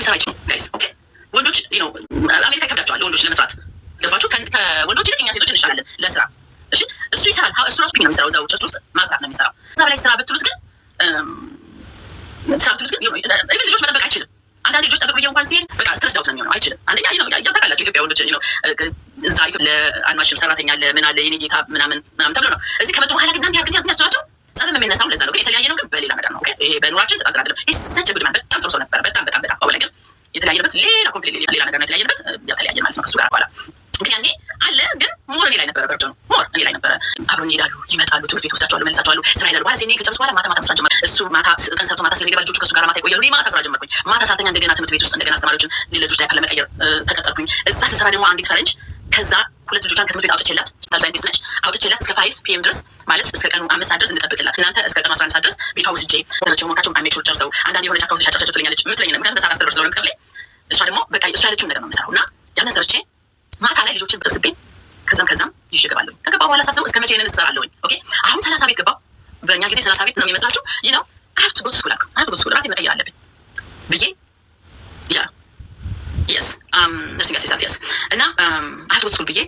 ሊሰራ አይችልም ጋይስ። ኦኬ ወንዶች ነው አሜሪካ ይከብዳቸዋል ወንዶች ለመስራት ገባችሁ? ከወንዶች ይልቅ እኛ ሴቶች እንሻላለን ለስራ። እሺ እሱ ይሰራል። እሱ ራሱ ነው የሚሰራው እዛው ቸርች ውስጥ ማጽዳት ነው የሚሰራው። እዛ በላይ ስራ ብትሉት ግን ኢቭን ልጆች መጠበቅ አይችልም። አንዳንድ ልጆች ጠብቅ ብዬ እንኳን ሲሄድ በቃ ስትረስ ዳውት ነው የሚሆነው። አይችልም። አንደኛ ያው ታውቃላችሁ ኢትዮጵያ ወንዶች እዛ ለአንማሽም ሰራተኛ አለ ምን አለ የኔ ጌታ ምናምን ተብሎ ነው። እዚህ ከመጡ በኋላ ግን አንድ ያርግኛ ያስቸዋቸው ጸብም የሚነሳው ለዛ ነው። ግን የተለያየ ነው ግን በሌላ ነገር ነው። ኦኬ ይሄ በኑራችን ተጣጣ አይደለም። ይሰጭ ጉድማን በጣም ጥሩ ሰው ነበር። በጣም በኋላ ግን የተለያየበት ሌላ ኮምፕሊት ሌላ ነገር ነው የተለያየበት የተለያየ ማለት ነው ከሱ ጋር በኋላ ግን ያኔ አለ ግን ሞር እኔ ላይ ነበረ በርዶ ነው ሞር እኔ ላይ ነበረ። አብሮኝ ይሄዳሉ ይመጣሉ፣ ትምህርት ቤት ወስዳቸዋለሁ መልሳቸዋለሁ፣ ስራ ይላሉ። በኋላ ሴኔ ከጨረሱ በኋላ ማታ መስራት ጀመርኩ። እሱ ማታ ቀን ሰርቶ ማታ ስለሚገባ ልጆቹ ከሱ ጋር ማታ ይቆያሉ። ማታ ስራ ጀመርኩኝ። ማታ ሰራተኛ እንደገና ትምህርት ቤት ውስጥ እንደገና አስተማሪዎችን ለልጆች ዳይፐር ለመቀየር ተቀጠርኩኝ። እዛ ስሰራ ደግሞ አንዲት ፈረንጅ ከዛ ሁለት ልጆቿን ከትምህርት ቤት አውጥቼላት ሳይንቲስት ነች አውጥቼላት እስከ 5 PM ድረስ ማለት እስከ ቀኑ 5 ሰዓት ድረስ እንድጠብቅላት እናንተ እስከ ቀኑ 11 ሰዓት ድረስ ቤቷ ወስጄ ወራቸው ሞካቸው አሜሪካ ጨርሰው አንዳንድ የሆነ ጫካ ውስጥ ሻጫቸው ትለኛለች ምትለኝ ነው ምክንያቱም በሰዓት 10 ብር ስለሆነ የምትከፍለኝ እሷ ደግሞ በቃ እሷ ያለችውን ነገር ነው የምሰራው እና ያንን ሰርቼ ማታ ላይ ልጆችን ብጠብስቤ ከዛም ይዤ እገባለሁ። ከገባ በኋላ ሳስበው እስከ መቼ ይሄንን እሰራለሁኝ? ኦኬ አሁን 30 ቤት ገባሁ። በእኛ ጊዜ 30 ቤት ነው የሚመስላችሁ? ይህ ነው I have to go to school አልኩ። I have to go to school ራሴን መቀየር አለብኝ ብዬ yes nursing assistant yes እና I have to go to school ብዬ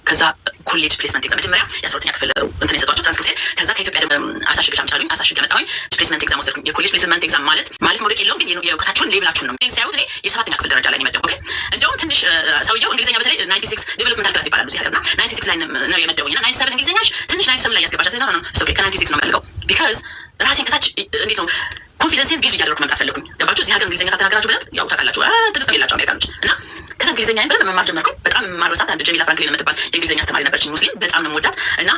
ከዛ ኮሌጅ ፕሌስመንት ኤግዛም መጀመሪያ የ12ኛ ክፍል እንትን የሰጧቸው ትራንስክሪፕት ከዛ ከኢትዮጵያ ደግሞ አሳሽገሽ አምጫሉኝ አሳሽገ መጣሁኝ ፕሌስመንት ኤግዛም ወሰድኩኝ። የኮሌጅ ፕሌስመንት ኤግዛም ማለት መውደቅ የለውም ግን የእውቀታችሁን ሌብላችሁን ነው ሲያዩት እኔ የ7ኛ ክፍል ደረጃ ላይ ነው የመደቡ። ኦኬ እንደውም ትንሽ ሰውየው እንግሊዝኛ በተለይ 96 ዴቨሎፕመንታል ክላስ ይባላሉ ሲያደርና 96 ላይ ነው የመደቡኝ እና 97 እንግሊዝኛሽ ትንሽ 97 ላይ ያስገባሻት ነው ኦኬ ከ96 ነው የምፈልገው ቢካዝ ራሴን ከታች እንዴት ነው ኮንፊደንስን ቢልድ እያደረኩ መምጣት ፈለጉኝ። ገባችሁ? እዚህ ሀገር እንግሊዝኛ ከተናገራችሁ በደንብ ያው ታውቃላችሁ ትዕግስት የሌላቸው አሜሪካኖች እና ከዛ እንግሊዝኛን በደንብ መማር ጀመርኩኝ። በጣም ማርሳት አንድ ጀሚላ ፍራንክሊን የምትባል የእንግሊዝኛ አስተማሪ ነበረች ሙስሊም በጣም ነው የምወዳት እና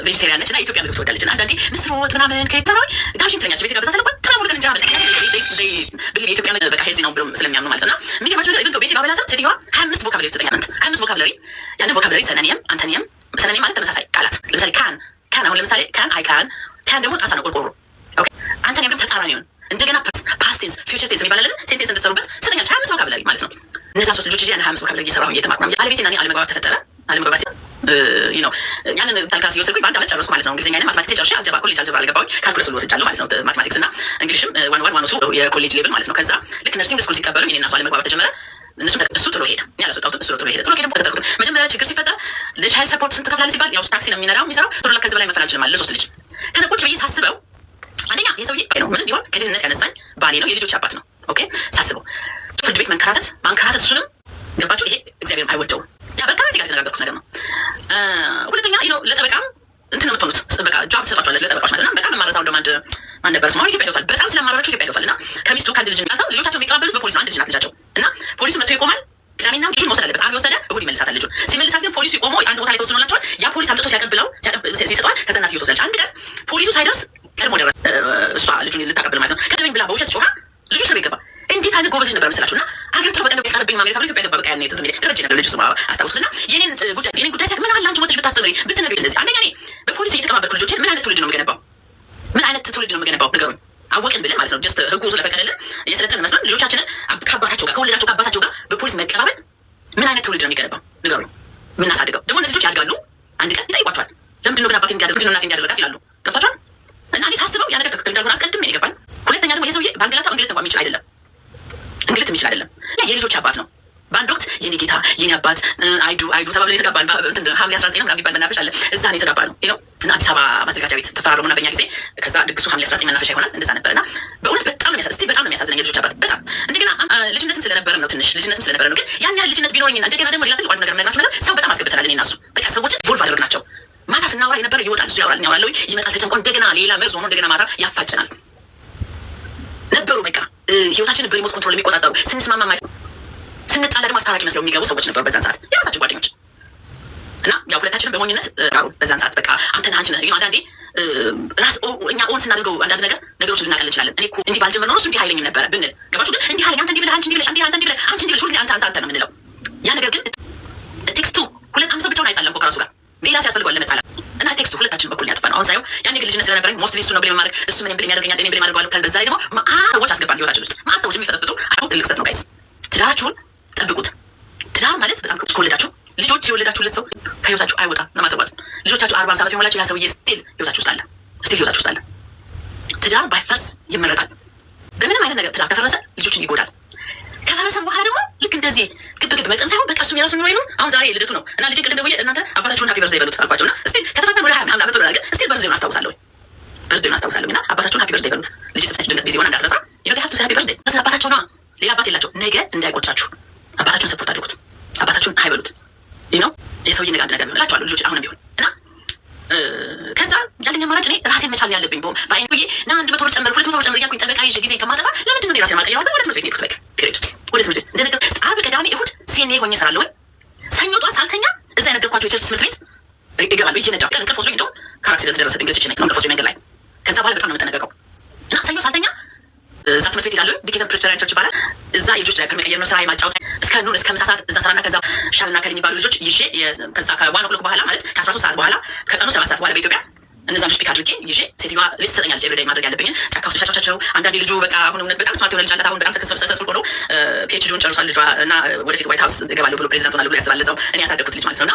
ቬጂቴሪያን ነች እና ኢትዮጵያ ምግብ ትወዳለች እና አንዳንዴ ምስር ወጥ ምናምን ከየተሰራዊ ጋብሽኝ ትለኛለች። ቤት ጋብዛ ተለቆ ጥራ ሙሉ ቀን እንጀራ በልታ ብልህ የኢትዮጵያ ምግብ በቃ ሄልዚ ነው ብሎ ስለሚያምኑ ማለት እና የሚገርማችሁ ነገር ኢቨን ቤቴ ባበላትም ሴትዮዋ 25 ቮካብለሪ ትሰጠኛለች። 25 ቮካብለሪ ያንን ቮካብለሪ ሰነኒየም አንተኒየም ሰነኒየም ማለት ተመሳሳይ ቃላት ለምሳሌ ካን አሁን ለምሳሌ ካን ደግሞ ጣሳ ነው ቆርቆሮ ኦኬ አንተኒየም ደግሞ ተቃራኒውን እንደገና ፓስት ቴንስ ፊውቸር ቴንስ የሚባል አለ ሴንቴንስ እንድትሰሩበት ሰጠኛለች 25 ቮካብለሪ ማለት ነው። እነዛ ሶስት ልጆች ያን 25 ቮካብለሪ እየሰራሁ እየተማርኩ ነው። ባለቤቴና እኔ አለመግባባት ተፈጠረ። አለመግባባት ያንን ታልካስ እየወሰድኩኝ በአንድ ዓመት ጨረስኩ ማለት ነው። እንግሊዝኛ ማትማቲክስ ጨርሼ አልጀባ ኮሌጅ አልጀባ አልገባሁኝ ካልኩለስ ወስጃለሁ ማለት ነው። ማትማቲክስ እና እንግሊሽም ዋን ዋን የኮሌጅ ሌቭል ማለት ነው። ከዛ ልክ ነርሲንግ ስኩል ሲቀበሉ እኔና እሱ አለመግባባት ተጀመረ። እሱ ጥሎ ሄደ። እኔ አላስወጣሁትም፣ እሱ ጥሎ ሄደ። ጥሎ ሄደ ተጠርኩት። መጀመሪያ ችግር ሲፈጠር ለቻይልድ ሰፖርት ስንት ትከፍላለህ ሲባል ያው ታክሲ ነው የሚሰራው ቶሎ ከዚህ በላይ መክፈል አልችልም አለ ለሶስት ልጅ። ከዛ ቁጭ ብዬ ሳስበው አንደኛ የሰውዬ ነው ምንም ቢሆን ከድህነት ያነሳኝ ባሌ ነው የልጆች አባት ነው። ኦኬ ሳስበው ፍርድ ቤት ማንከራተት እሱንም ገባችሁ ይሄ እግዚአብሔር አይወደውም። ያ በቃ እዚህ ጋር የተነጋገርኩት ነገር ነው። ሁለተኛ ለጠበቃም እንትን ነው የምትሆኑት በቃ ጆብ ትሰጧቸዋለህ ለጠበቃዎች ማለት ነው። በጣም የማረሳው እንደውም ማን ነበር ስሙ ኢትዮጵያ ይገፋል በጣም ስለማረራቸው ኢትዮጵያ ይገፋል እና ከሚስቱ ከአንድ ልጅ የሚያልተው ልጆቻቸው የሚቀባበሉት በፖሊስ አንድ ልጅ ናት ልጃቸው እና ፖሊሱ መጥቶ ይቆማል። ቅዳሜና ልጁን መውሰድ አለበት። አርብ የወሰደ እሑድ ይመልሳታል። ልጁን ሲመልሳት ግን ፖሊሱ ይቆመው አንድ ቦታ ላይ ተወስኖላቸዋል። ያ ፖሊስ አምጥቶ ሲሰጠዋል። ከዛ እናትዬው ትወስዳለች። አንድ ቀን ፖሊሱ ሳይደርስ ቀድሞ ደረሰ። እሷ ልጁን ልታቀብል ማለት ነው። ቀደመኝ ብላ በውሸት ጮኻ ልጁ እስር ቤት ገባ። እንዴት አይነት ጎበዝ ነበር መሰላችሁ? እና ሀገር ጥሩ በቀን የቀረብኝ አሜሪካ ብሎ ኢትዮጵያ ገባ። በቃ ያኔ ትዝ የሚለኝ ደረጀ ነበር ልጁ ስማ አስታውሱትና የኔን ጉዳይ ሲያቅ ምን አለ አንቺ ወጥሽ ብታስተምሪ ብትነግሪኝ እንደዚህ አንደኛ እኔ በፖሊስ እየተቀባበልኩ ልጆችን ምን አይነት ትውልድ ነው የምገነባው? ምን አይነት ትውልድ ነው የምገነባው? ንገሩኝ። አወቅን ብለን ማለት ነው ጀስት ህጉ ስለፈቀደልን እየሰለጠን መስሎን ልጆቻችንን ከአባታቸው ጋር ከወለዳቸው ከአባታቸው ጋር በፖሊስ መቀባበል ምን አይነት ትውልድ ነው የሚገነባው? ንገሩኝ። የምናሳድገው ደግሞ እነዚህ ልጆች ያድጋሉ። አንድ ቀን ይጠይቋቸዋል። ለምንድን ነው ግን አባቴ እንዲያደርግ ምንድን ነው እናቴ እንዲያደርጋት ይላሉ። ገብቷቸዋል? እና እኔ ሳስበው ያ ነገር ትክክል እንዳልሆነ አስቀድሜ ይገባል። ሁለተኛ ደግሞ የሰውዬ በአንገላታው እንግልት እንኳን የሚችል አይደለም። እንግልት የሚችል አይደለም። የልጆች አባት ነው። በአንድ ወቅት የኔ ጌታ የኔ አባት አይዱ ተባብለን የተጋባን ሐምሌ 19 ምናምን የሚባል መናፈሻ አለ። እዛ ነው የተጋባ ነው ነው እና አዲስ አበባ ማዘጋጃ ቤት ተፈራረሙና በእኛ ጊዜ ከዛ ድግሱ ሐምሌ 19 መናፈሻ ይሆናል። እንደዛ ነበርና በእውነት በጣም ነው የሚያሳዝነኝ የልጆች አባት በጣም እንደገና ልጅነትም ስለነበረን ነው ትንሽ ልጅነትም ስለነበረን ነው። ግን ያን ያህል ልጅነት ቢኖረኝና እንደገና ደግሞ ሌላ ትልቅ ነገር የምነግራችሁ ነገር ሰው በጣም አስገብተናል። እኔ እና እሱ በቃ ሰዎች ቮልቭ አደረግናቸው። ማታ ስናወራ የነበረ ይወጣል፣ እሱ ያወራል፣ እኔ አወራለሁ፣ ይመጣል ተጨንቆ እንደገና ሌላ መርዝ ሆኖ እንደገና ማታ ያፋጨናል ነበሩ። በቃ ህይወታችንን በሪሞት ኮንትሮል የሚቆጣጠሩ ስንስማማ ስንጣላ ደግሞ አስታራቂ መስለው የሚገቡ ሰዎች ነበሩ በዛን ሰዓት የራሳችን ጓደኞች እና ያው ሁለታችንም በሞኝነት ራሩ በዛን ሰዓት በቃ አንተን አንቺ ነህ አንዳንዴ ራስ እኛ ኦን ስናደርገው አንዳንድ ነገሮች ልናቀል እንችላለን። እኔ እኮ እንዲህ ባልጀመር ነው እሱ እንዲህ ኃይለኝም ነበረ ብንል ገባችሁ? ግን እንዲህ ኃይለኝ አንተ እንዲህ ብለህ አንቺ እንዲህ ብለሽ አንተ እንዲህ ብለህ አንቺ እንዲህ ብለሽ ሁልጊዜ አንተ ነው የምንለው። ያ ነገር ግን ቴክስቱ ሁለት አንድ ሰው ብቻውን አይጣላም እኮ ከራሱ ጋር ሌላ ሲያስፈልገዋል ለመጣላት እና ቴክስቱ ሁለታችን በኩል ያጠፋ ነው። አሁን ሳየው ያኔ ግን ልጅነት ስለነበረኝ ሞስትሊ እሱ ነው ብለህ ማድረግ እሱ ምን ብለህ ያደርገኛል እኔ ብለህ ማድረጋለሁ። በዛ ላይ ደግሞ ሰዎች አስገባን ህይወታችን ውስጥ ማለት ሰዎች የሚፈጠፍጡ አሁን ትልቅ ስህተት ነው ጋይስ። ትዳራችሁን ጠብቁት። ትዳር ማለት በጣም ከወለዳችሁ ልጆች የወለዳችሁለት ሰው ከህይወታችሁ አይወጣም ለማጥባት ልጆቻችሁ 40 ዓመት የሞላችሁ ያ ሰውዬ ስቲል ህይወታችሁ ውስጥ አለ። ስቲል ህይወታችሁ ውስጥ አለ። ትዳር ባይፈርስ ይመረጣል። በምንም አይነት ነገር ትዳር ከፈረሰ ልጆችን ይጎዳል። በመጠን ሳይሆን በቃ እሱም የራሱን ኑሮ ይኑር። አሁን ዛሬ ልደቱ ነው እና ልጄ ቅድም ደውዬ እናንተ አባታችሁን ሃፒ በርዝዴይ በሉት አልኳቸው እና እስቲ ከተፋታን ወደ 20 ዓመት ሆኖናል፣ ግን እስቲል በርዝዴውን አስታውሳለሁ እና አባታችሁን ሃፒ በርዝዴይ በሉት። ልጄ ስትነች ድንገት ቢዚ ሆና እንዳትረሳ ይነው ሀብቱ ሃፒ በርዝዴይ ስለ አባታቸው ነው። ሌላ አባት የላቸው። ነገ እንዳይቆጫችሁ አባታችሁን ሰፖርት አድርጉት፣ አባታችሁን ሃይበሉት። ይህ ነው የሰውዬ ነገ አንድ ነገር ቢሆን እላችኋለሁ ልጆች አሁንም ቢሆን እና ከዛ ያለኝ አማራጭ እኔ ራሴን መቻል ያለብኝ በአይን ብዬ ና 100 ብር ጨምር 200 ብር ጨምር እያልኩኝ ጠበቃ ይዤ ጊዜ ከማጠፋ ለምንድን ነው እኔ ራሴን ማቀየረው? ወደ ትምህርት ቤት ሄድኩት። በቃ ፔሪድ ወደ ትምህርት ቤት እንደነገር ዓርብ፣ ቅዳሜ፣ እሑድ ሲኔ ሆኜ እሰራለሁ። ወይ ሰኞ ጠዋት ሳልተኛ እዛ የነገርኳቸው የቸርች ትምህርት ቤት እገባለሁ። እየነዳሁ ቀን እንቅልፍ ወስዶኝ እንደውም ካር አክሲደንት ደረሰብኝ። ገዝቼ ነው እንቅልፍ ወስዶኝ መንገድ ላይ። ከዛ በኋላ በጣም ነው የምጠነቀቀው እና ሰኞ ሳልተኛ እዛ ትምህርት ቤት ሄዳለሁ። ዲኬተን ፕሬስቢተሪያን ቸርች ይባላል። እዛ የልጆች ዳይፐር መቀየር ነው ስራ፣ የማጫወት እስከ ኑን እስከ ምሳ ሰዓት እዛ ስራና ከዛ ሻልና ከል የሚባሉ ልጆች ይዤ ከዛ ከዋን ኦክሎክ በኋላ ማለት ከ13 ሰዓት በኋላ ከቀኑ 7 ሰዓት በኋላ በኢትዮጵያ እነዛን ልጆች ፒክ አድርጌ ይዤ ሴትዮዋ ሊስት ትሰጠኛለች። ኤቭሪዴይ ማድረግ ያለብኝን ጫካ ውስጥ ሻቻቸው። አንዳንዴ ልጁ በቃ አሁን እውነት በጣም ስማርት የሆነ ልጅ አላት። አሁን በጣም ሰክሰስፉል ሆኖ ፒኤችዲውን ጨርሷል ልጇ እና ወደፊት ዋይት ሀውስ እገባለሁ ብሎ ፕሬዚዳንት ሆናለሁ ብሎ ያስባል። ለዛው እኔ ያሳደግኩት ልጅ ማለት ነው እና